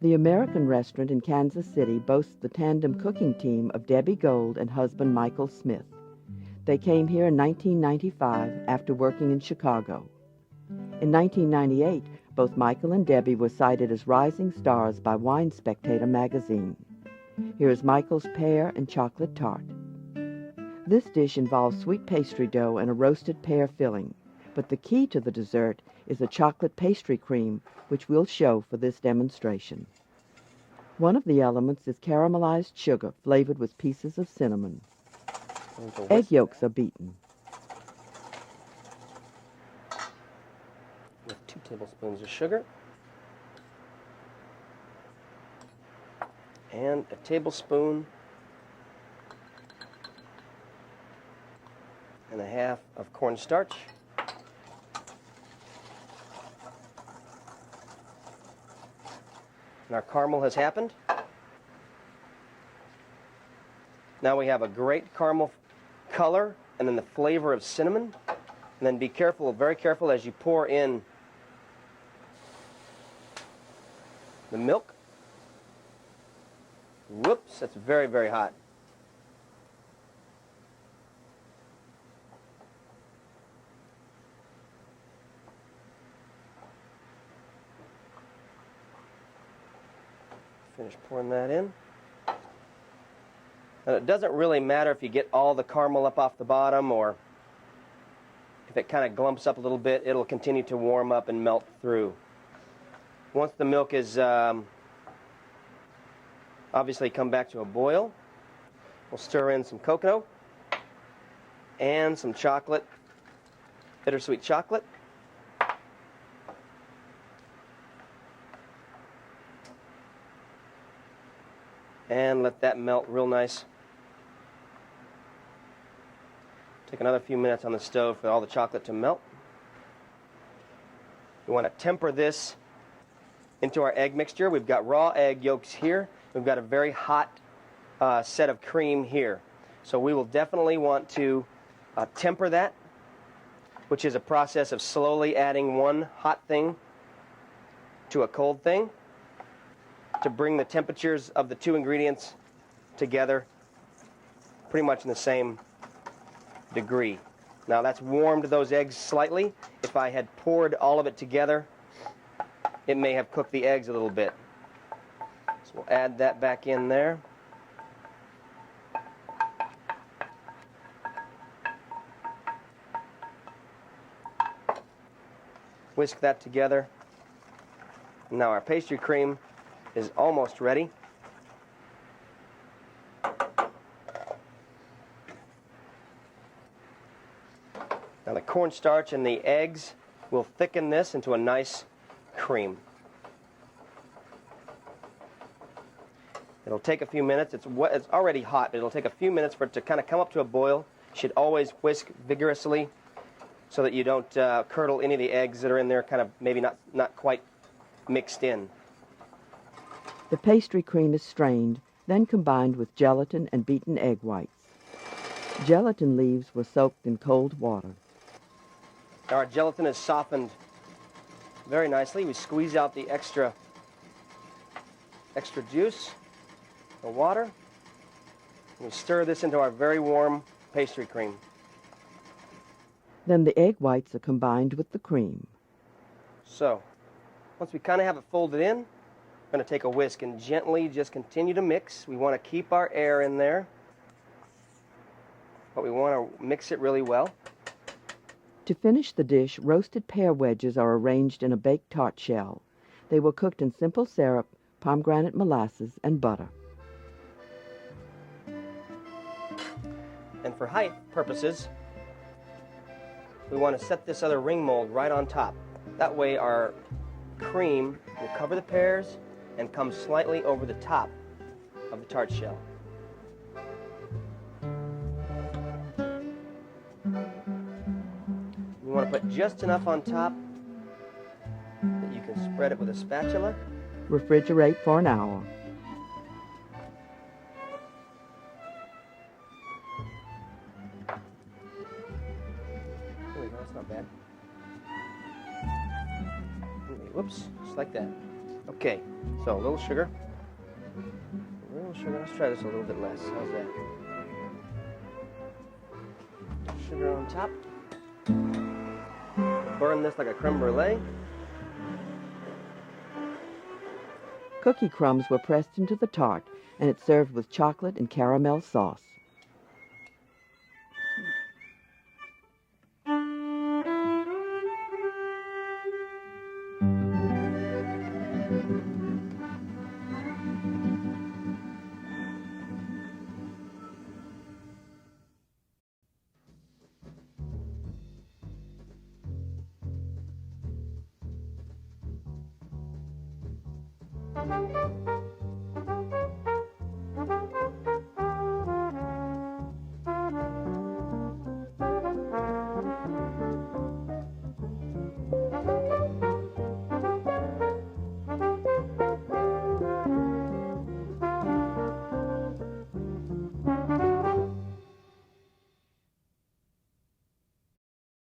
The American restaurant in Kansas City boasts the tandem cooking team of Debbie Gold and husband Michael Smith. They came here in 1995 after working in Chicago. In 1998, both Michael and Debbie were cited as rising stars by Wine Spectator magazine. Here is Michael's pear and chocolate tart. This dish involves sweet pastry dough and a roasted pear filling, but the key to the dessert is a chocolate pastry cream, which we'll show for this demonstration. One of the elements is caramelized sugar flavored with pieces of cinnamon. Egg yolks are beaten. With 2 tablespoons of sugar and a tablespoon and a half of cornstarch. And our caramel has happened. Now we have a great caramel color and then the flavor of cinnamon. And then be careful, very careful as you pour in the milk. Whoops, that's very, very hot. Finish pouring that in. And it doesn't really matter if you get all the caramel up off the bottom or if it kind of glumps up a little bit, it'll continue to warm up and melt through. Once the milk is obviously come back to a boil, we'll stir in some cocoa and some chocolate, bittersweet chocolate. And let that melt real nice. Take another few minutes on the stove for all the chocolate to melt. We want to temper this into our egg mixture. We've got raw egg yolks here. We've got a very hot set of cream here. So we will definitely want to temper that, which is a process of slowly adding one hot thing to a cold thing to bring the temperatures of the 2 ingredients together pretty much in the same degree. Now that's warmed those eggs slightly. If I had poured all of it together, it may have cooked the eggs a little bit. So we'll add that back in there. Whisk that together. Now our pastry cream is almost ready. Now the cornstarch and the eggs will thicken this into a nice cream. It'll take a few minutes. It's already hot, but it'll take a few minutes for it to kind of come up to a boil. You should always whisk vigorously so that you don't curdle any of the eggs that are in there, kind of maybe not quite mixed in. The pastry cream is strained, then combined with gelatin and beaten egg whites. Gelatin leaves were soaked in cold water. Our gelatin is softened very nicely. We squeeze out the extra juice, the water, and we stir this into our very warm pastry cream. Then the egg whites are combined with the cream. So, once we kind of have it folded in, we're going to take a whisk and gently just continue to mix. We want to keep our air in there, but we want to mix it really well. To finish the dish, roasted pear wedges are arranged in a baked tart shell. They were cooked in simple syrup, pomegranate molasses, and butter. And for height purposes, we want to set this other ring mold right on top. That way our cream will cover the pears and come slightly over the top of the tart shell. You want to put just enough on top that you can spread it with a spatula. Refrigerate for an hour. There we go, that's not bad. Whoops, just like that. Okay, so a little sugar. A little sugar. Let's try this a little bit less. How's that? Sugar on top. Burn this like a creme brulee. Cookie crumbs were pressed into the tart, and it's served with chocolate and caramel sauce.